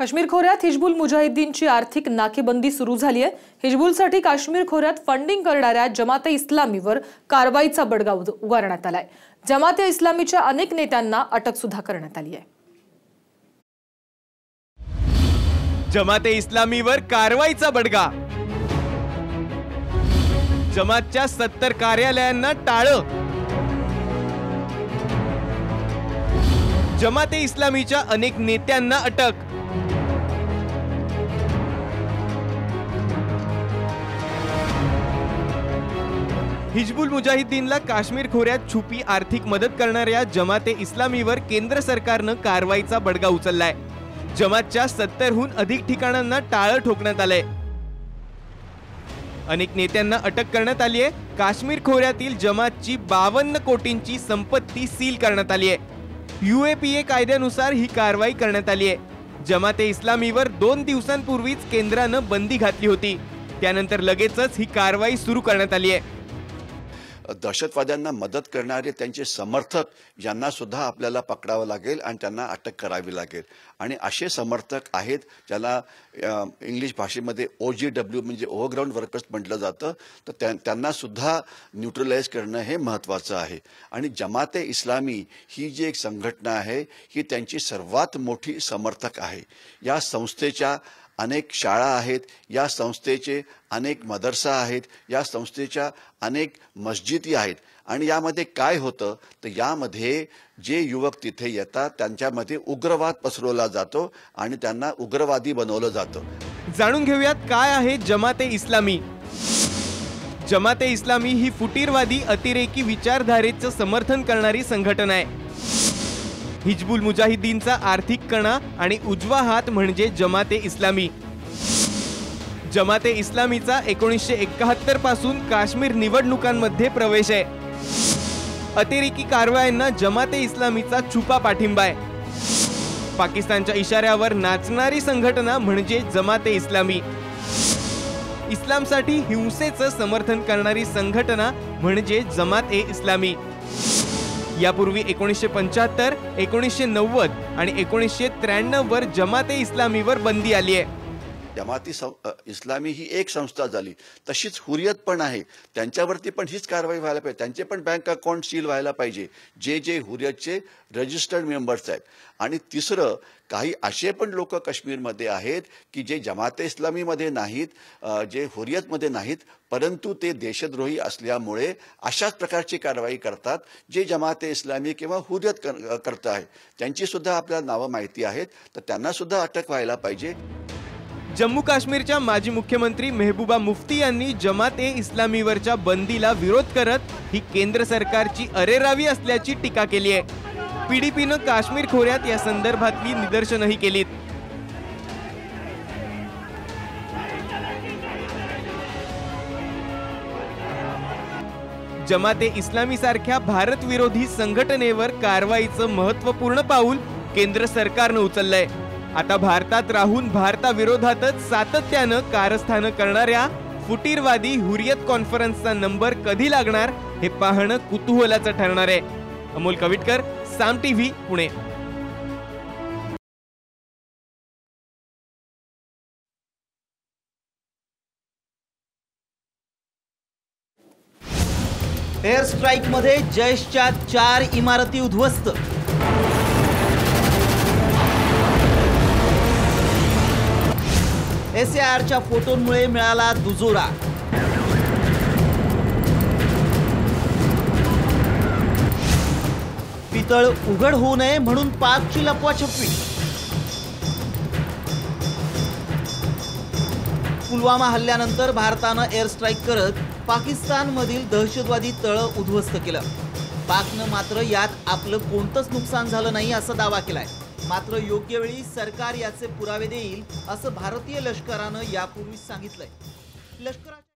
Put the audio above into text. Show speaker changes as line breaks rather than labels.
काश्मीर खोऱ्यात हिजबुल मुजाहिद्दीनची आर्थिक नाकेबंदी सुरू झाली आहे। हिजबुलसाठी काश्मीर खोऱ्यात फंडिंग करणाऱ्या जमाते इस्लामीवर कारवाईचा बडगा उगारण्यात आलाय। जमाते इस्लामीच्या अनेक नेत्यांना अटक सुद्धा करण्यात आली आहे।
जमाते इस्लामीवर कारवाईचा बडगा। जमातच्या 70 कार्यालयांना टाळं। जमाते इस्लामीच्या अनेक नेत्यांना अटक। हिजबुल मुजाहिद्दीनला काश्मीर खोऱ्यात छुपी आर्थिक मदत करणाऱ्या जमाते इस्लामीवर केंद्र सरकारनं कारवाईचा बडगा उचललाय। जमातच्या 70हून अधिक ठिकाणांना टाळं ठोकण्यात आलंय। अनेक नेत्यांना अटक करण्यात आली आहे। काश्मीर खोऱ्यातील जमातची 52 कोटींची संपत्ती सील करण्यात आली आहे। UAPA कायद्यानुसार ही कारवाई करण्यात आली आहे। जमाते इस्लामीवर 2 दिवसांपूर्वीच केंद्रानं बंदी घातली होती। त्यानंतर लगेचच ही कारवाई सुरू करण्यात आली आहे।
दहशतवाद्यांना मदत करणारे त्यांचे समर्थक यांना सुद्धा आपल्याला पकडावं लागेल आणि त्यांना अटक करावी लागेल। आणि असे समर्थक आहेत ज्याला इंग्लिश भाषेमध्ये OGW म्हणजे ओव्हरग्राऊंड वर्कर्स म्हटलं जातं, तर त्यांना सुद्धा न्यूट्रलाइज करणं हे महत्त्वाचं आहे। आणि जमाते इस्लामी ही जी एक संघटना आहे ही त्यांची सर्वात मोठी समर्थक आहे। या संस्थेच्या अनेक शाळा आहेत, या संस्थेचे अनेक मदरसा आहेत, या संस्थेच्या अनेक मस्जिदी आहेत। आणि यामध्ये काय होतं तर यामध्ये जे युवक तिथे येतात त्यांच्यामध्ये उग्रवाद पसरवला जातो आणि त्यांना उग्रवादी बनवलं जातं।
जाणून घेऊयात काय आहे जमाते इस्लामी। जमाते इस्लामी ही फुटीरवादी अतिरेकी विचारधारेचं समर्थन करणारी संघटना आहे। हिजबुल मुजाहिद्दीनचा आर्थिक कणा आणि उजवा हात म्हणजे जमाते इस्लामी। जमाते इस्लामीचा 1971 पासून काश्मीर निवडणुकांमध्ये प्रवेश आहे। अतिरेकी कारवायांना जमाते इस्लामीचा छुपा पाठिंबा आहे। पाकिस्तानच्या इशाऱ्यावर नाचणारी संघटना म्हणजे जमाते इस्लामी। इस्लामसाठी हिंसेचं समर्थन करणारी संघटना म्हणजे जमाते इस्लामी। यापूर्वी 1975, 1990 आणि 1993 वर जमाते इस्लामीवर बंदी आली आहे।
जमाती इस्लामी ही एक संस्था झाली, तशीच हुरियत पण आहे, त्यांच्यावरती पण हीच कारवाई व्हायला पाहिजे। त्यांचे पण बँक अकाउंट सील व्हायला पाहिजे जे हुरियतचे रजिस्टर्ड मेंबर्स आहेत। आणि तिसरं, काही असे पण लोक काश्मीरमध्ये आहेत की जे जमाते इस्लामीमध्ये नाहीत, जे हुरियतमध्ये नाहीत, परंतु ते देशद्रोही असल्यामुळे अशाच प्रकारची कारवाई करतात जे जमाते इस्लामी किंवा हुरियत करत आहे। त्यांची सुद्धा आपल्याला नावं माहिती आहेत, तर त्यांना सुद्धा अटक व्हायला पाहिजे।
जम्मू काश्मीरच्या माजी मुख्यमंत्री मेहबूबा मुफ्ती यांनी जमाते इस्लामीवरच्या बंदीला विरोध करत ही केंद्र सरकारची अरेरावी असल्याची टीका केली आहे। PDPनं काश्मीर खोऱ्यात या संदर्भातली निदर्शनही केलीत। जमाते इस्लामी सारख्या भारत विरोधी संघटनेवर कारवाईचं महत्त्वपूर्ण पाऊल केंद्र सरकारनं उचललंय। आता भारतात राहून भारताविरोधातच सातत्यानं कारस्थानं करणाऱ्या फुटीरवादी हुरियत कॉन्फरन्सचा नंबर कधी लागणार हे पाहणं कुतूहलाचं ठरणार आहे। अमोल कविटकर, साम TV, पुणे।
एअर स्ट्राईक मध्ये जैशच्या 4 इमारती उद्ध्वस्त। SARच्या फोटोंमुळे मिळाला दुजोरा। पितळ उघड होऊ नये म्हणून पाकची लपवाछपवी। पुलवामा हल्ल्यानंतर भारतानं एअर स्ट्राईक करत पाकिस्तानमधील दहशतवादी तळं उद्ध्वस्त केलं। पाकनं मात्र यात आपलं कोणतंच नुकसान झालं नाही असा दावा केलाय। मात्र योग्य वेळी सरकार याचे पुरावे देईल असं भारतीय लष्करानं यापूर्वीच सांगितलंय। लष्कराच्या